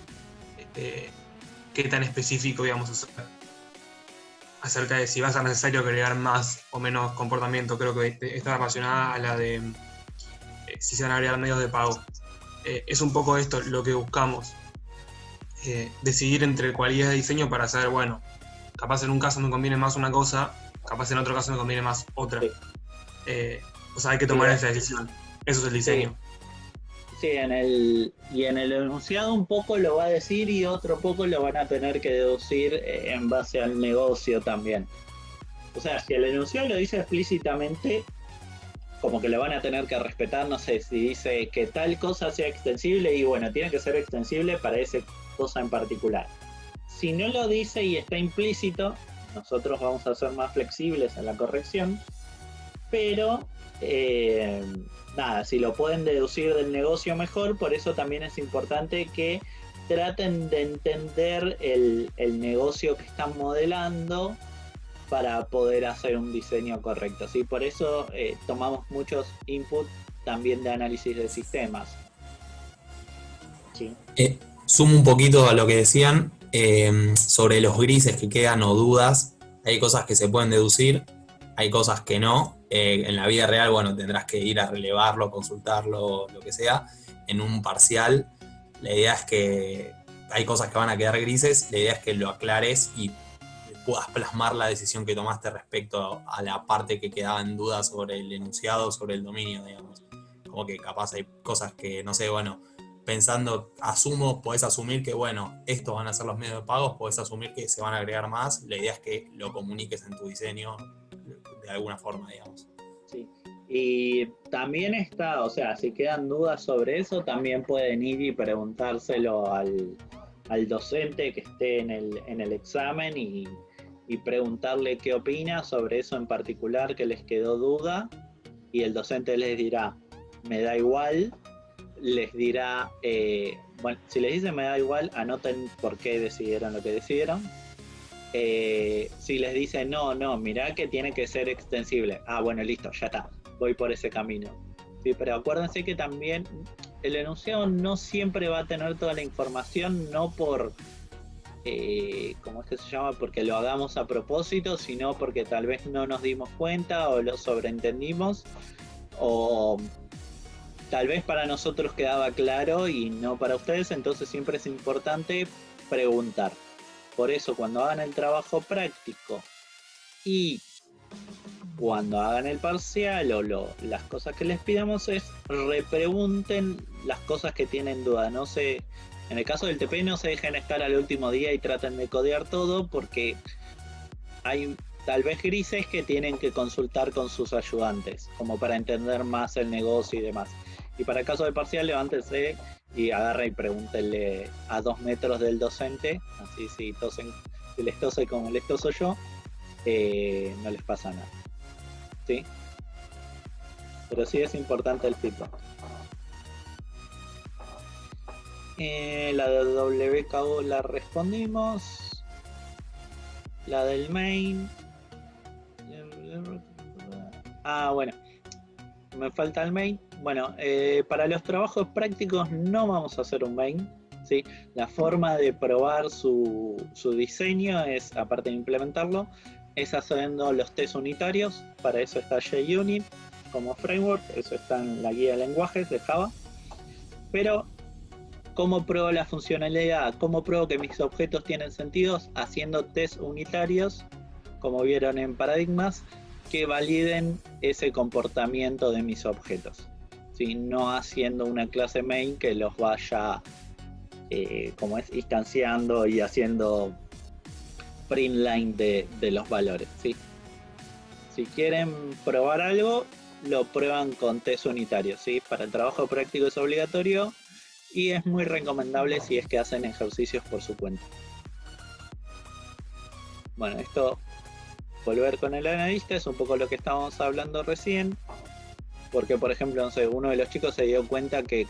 qué tan específico íbamos a hacer acerca de si va a ser necesario agregar más o menos comportamiento. Creo que está relacionada a la de si se van a agregar medios de pago. Es un poco esto lo que buscamos, decidir entre cualidades de diseño para saber, bueno, capaz en un caso me conviene más una cosa, capaz en otro caso me conviene más otra. Sí. O sea, hay que tomar esa decisión. Eso es el diseño. Sí, en el enunciado un poco lo va a decir y otro poco lo van a tener que deducir en base al negocio también. O sea, si el enunciado lo dice explícitamente, como que lo van a tener que respetar, no sé, si dice que tal cosa sea extensible y bueno, tiene que ser extensible para esa cosa en particular. Si no lo dice y está implícito, nosotros vamos a ser más flexibles en la corrección, pero nada, si lo pueden deducir del negocio mejor, por eso también es importante que traten de entender el negocio que están modelando para poder hacer un diseño correcto, ¿sí? Por eso tomamos muchos inputs también de análisis de sistemas. ¿Sí? Sumo un poquito a lo que decían sobre los grises que quedan o dudas. Hay cosas que se pueden deducir, hay cosas que no. En la vida real, bueno, tendrás que ir a relevarlo, consultarlo, lo que sea. En un parcial, la idea es que hay cosas que van a quedar grises, la idea es que lo aclares y puedas plasmar la decisión que tomaste respecto a la parte que quedaba en duda sobre el enunciado, sobre el dominio, digamos. Como que capaz hay cosas que, no sé, bueno, pensando, podés asumir que, bueno, estos van a ser los medios de pago, podés asumir que se van a agregar más, la idea es que lo comuniques en tu diseño de alguna forma, digamos. Sí. Y también está, o sea, si quedan dudas sobre eso, también pueden ir y preguntárselo al docente que esté en el examen y preguntarle qué opina sobre eso en particular que les quedó duda, y el docente les dirá, me da igual, les dirá, bueno, si les dice me da igual, anoten por qué decidieron lo que decidieron. Si les dice no, mirá que tiene que ser extensible, bueno, listo, ya está, voy por ese camino. Sí, pero acuérdense que también el enunciado no siempre va a tener toda la información, no por ¿cómo es que se llama? Porque lo hagamos a propósito, sino porque tal vez no nos dimos cuenta o lo sobreentendimos, o tal vez para nosotros quedaba claro y no para ustedes. Entonces siempre es importante preguntar. Por eso cuando hagan el trabajo práctico y cuando hagan el parcial o las cosas que les pidamos, es repregunten las cosas que tienen duda. No se, en el caso del TP, no se dejen estar al último día y traten de codear todo, porque hay tal vez grises que tienen que consultar con sus ayudantes, como para entender más el negocio y demás. Y para el caso del parcial, levántense y agarren y pregúntenle a 2 metros del docente, así si les tose como les toso yo, no les pasa nada. ¿Sí? Pero sí es importante el feedback. La de WKO la respondimos. La del main. Bueno, me falta el main. Bueno, para los trabajos prácticos no vamos a hacer un main, ¿sí? La forma de probar su diseño es, aparte de implementarlo, es haciendo los test unitarios. Para eso está JUnit como framework, eso está en la guía de lenguajes de Java. Pero, ¿cómo pruebo la funcionalidad? ¿Cómo pruebo que mis objetos tienen sentidos? Haciendo test unitarios, como vieron en paradigmas, que validen ese comportamiento de mis objetos, ¿sí? No haciendo una clase main que los vaya instanciando y haciendo print line de los valores, ¿sí? Si quieren probar algo, lo prueban con test unitarios, ¿sí? Para el trabajo práctico es obligatorio y es muy recomendable si es que hacen ejercicios por su cuenta. Bueno, esto, volver con el analista, es un poco lo que estábamos hablando recién, porque por ejemplo, no sé, uno de los chicos se dio cuenta que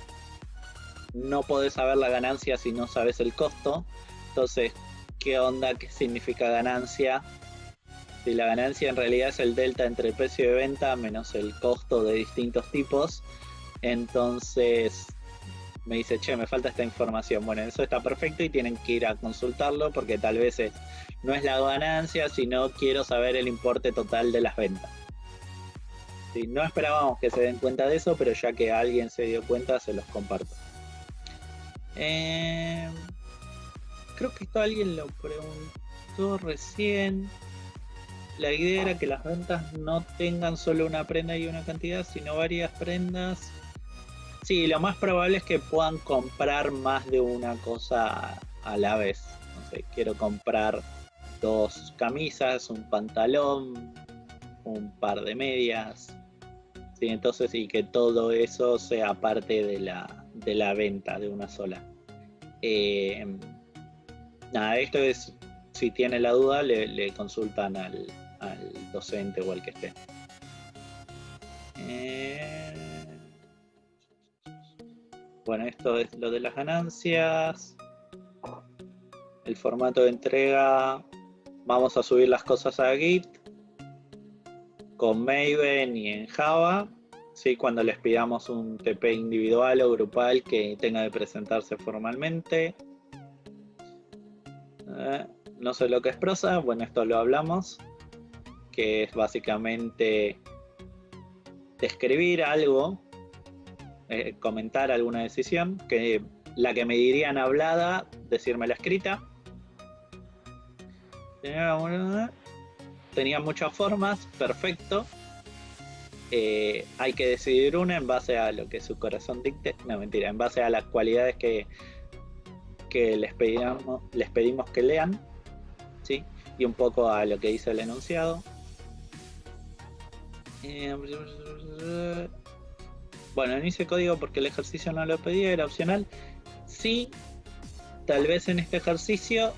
no podés saber la ganancia si no sabes el costo. Entonces, ¿qué onda? ¿Qué significa ganancia? Si la ganancia en realidad es el delta entre el precio de venta menos el costo de distintos tipos, entonces me dice, che, me falta esta información. Bueno, eso está perfecto y tienen que ir a consultarlo porque tal vez no es la ganancia, sino quiero saber el importe total de las ventas. Sí, no esperábamos que se den cuenta de eso, pero ya que alguien se dio cuenta, se los comparto. Creo que esto alguien lo preguntó recién. La idea era que las ventas no tengan solo una prenda y una cantidad, sino varias prendas. Sí, lo más probable es que puedan comprar más de una cosa a la vez. No sé, quiero comprar 2 camisas, un pantalón, un par de medias. Sí, entonces, y que todo eso sea parte de la venta de una sola. Nada, esto es, si tiene la duda, le consultan al docente o al que esté. Bueno, esto es lo de las ganancias. El formato de entrega, vamos a subir las cosas a Git con Maven y en Java, ¿sí? Cuando les pidamos un TP individual o grupal que tenga que presentarse formalmente. No sé lo que es prosa, bueno, esto lo hablamos, que es básicamente describir algo, comentar alguna decisión, que la que me dirían hablada, decírmela escrita. Tenía muchas formas, perfecto. Hay que decidir una en base a lo que su corazón dicte. No, mentira, en base a las cualidades que les pedimos que lean, ¿sí? Y un poco a lo que dice el enunciado. Bueno, no hice código porque el ejercicio no lo pedía, era opcional. Sí, tal vez en este ejercicio,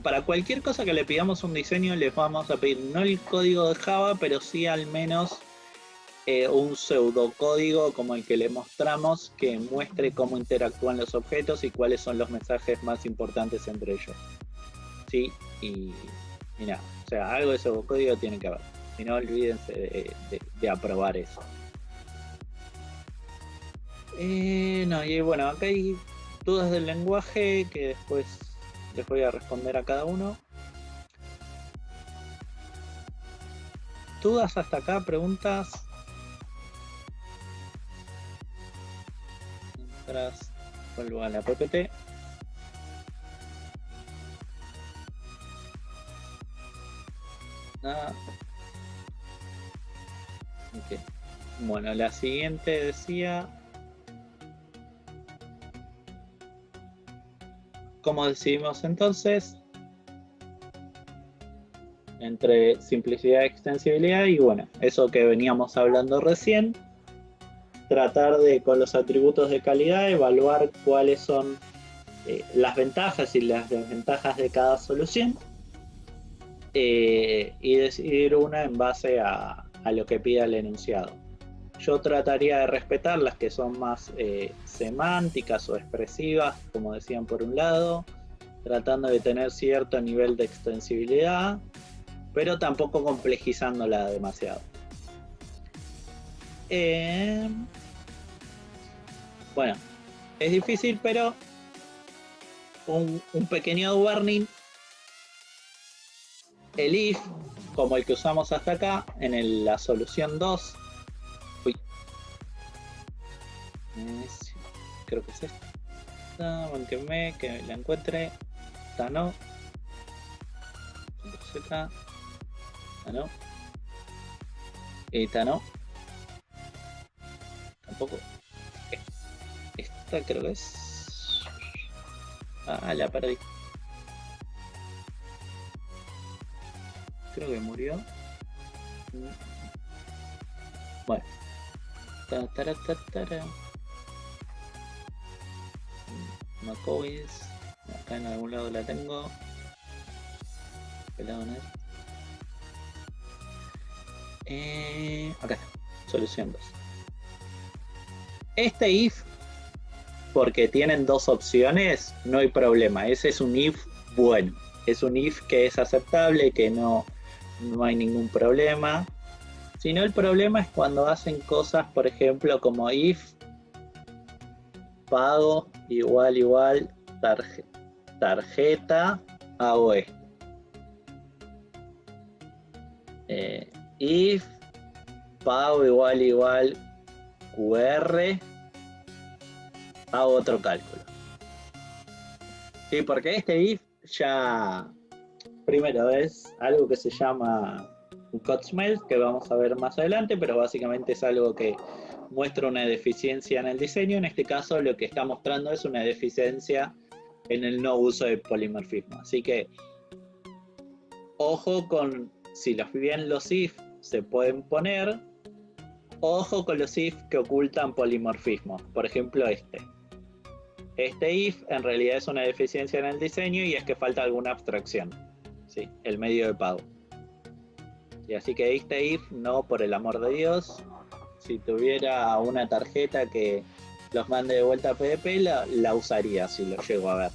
para cualquier cosa que le pidamos un diseño, les vamos a pedir no el código de Java, pero sí al menos un pseudocódigo como el que le mostramos, que muestre cómo interactúan los objetos y cuáles son los mensajes más importantes entre ellos. Sí, y nada, o sea, algo de pseudocódigo tiene que haber. Si no, olvídense de aprobar eso. No, y bueno, acá hay dudas del lenguaje que después les voy a responder a cada uno. ¿Dudas hasta acá? ¿Preguntas? Mientras vuelvo a la PPT. Nada. Okay. Bueno, la siguiente decía: ¿cómo decidimos entonces entre simplicidad y extensibilidad? Y bueno, eso que veníamos hablando recién, tratar de, con los atributos de calidad, evaluar cuáles son las ventajas y las desventajas de cada solución, y decidir una en base a lo que pida el enunciado. Yo trataría de respetar las que son más semánticas o expresivas, como decían por un lado, tratando de tener cierto nivel de extensibilidad, pero tampoco complejizándola demasiado. Bueno, es difícil, pero un pequeño warning. El if, como el que usamos hasta acá, en la solución 2. Uy. Creo que es esta. Banquenme, que la encuentre. Esta no. Esta no. Esta no. Tampoco. Esta creo que es. La perdí. Creo que murió. Bueno. Macois. Acá en algún lado la tengo. Pelado, ¿no? Acá está. Solución 2. Este if, porque tienen dos opciones, no hay problema. Ese es un if bueno. Es un if que es aceptable, que no hay ningún problema. Sino el problema es cuando hacen cosas, por ejemplo, como if pago igual tarjeta hago esto. If pago igual QR hago otro cálculo. Sí, porque este if ya primero es algo que se llama un Code-Smelt, que vamos a ver más adelante, pero básicamente es algo que muestra una deficiencia en el diseño. En este caso lo que está mostrando es una deficiencia en el no uso de polimorfismo. Así que ojo con si bien los if se pueden poner, ojo con los if que ocultan polimorfismo. Por ejemplo este if en realidad es una deficiencia en el diseño y es que falta alguna abstracción, ¿sí? El medio de pago. Y así que este if, no, por el amor de Dios. Si tuviera una tarjeta que los mande de vuelta a PDP, la usaría si lo llego a ver.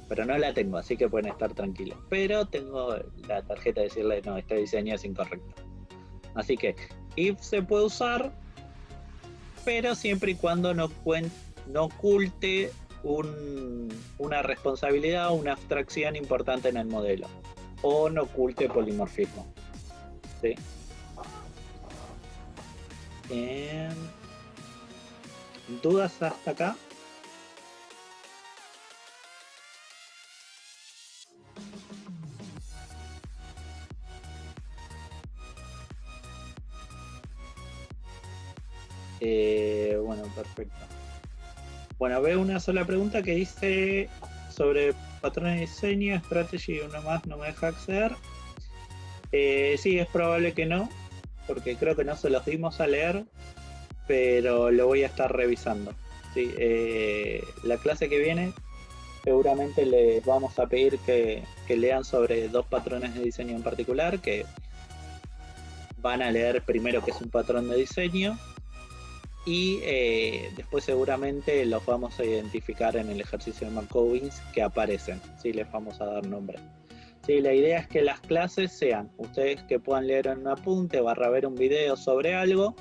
Pero no la tengo, así que pueden estar tranquilos. Pero tengo la tarjeta de decirle, no, este diseño es incorrecto. Así que if se puede usar, pero siempre y cuando no oculte una responsabilidad o una abstracción importante en el modelo. O no oculte polimorfismo. ¿Sí? ¿Dudas hasta acá? Bueno, perfecto. Bueno, veo una sola pregunta que dice sobre patrones de diseño, strategy, y uno más no me deja acceder. Sí, es probable que no, porque creo que no se los dimos a leer, pero lo voy a estar revisando. Sí, la clase que viene seguramente les vamos a pedir que lean sobre dos patrones de diseño en particular, que van a leer primero qué es un patrón de diseño y después seguramente los vamos a identificar en el ejercicio de Markowitz que aparecen, ¿sí? Les vamos a dar nombre. Sí, la idea es que las clases sean ustedes que puedan leer en un apunte / ver un video sobre algo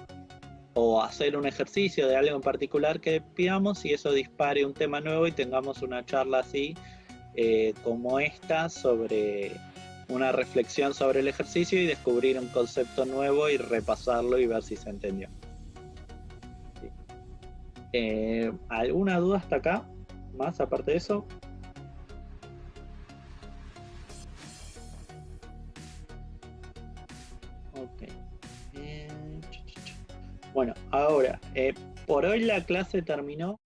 o hacer un ejercicio de algo en particular que pidamos y eso dispare un tema nuevo y tengamos una charla así como esta sobre una reflexión sobre el ejercicio y descubrir un concepto nuevo y repasarlo y ver si se entendió. Sí. ¿Alguna duda hasta acá? ¿Más aparte de eso? Ok. Bueno, ahora, por hoy la clase terminó.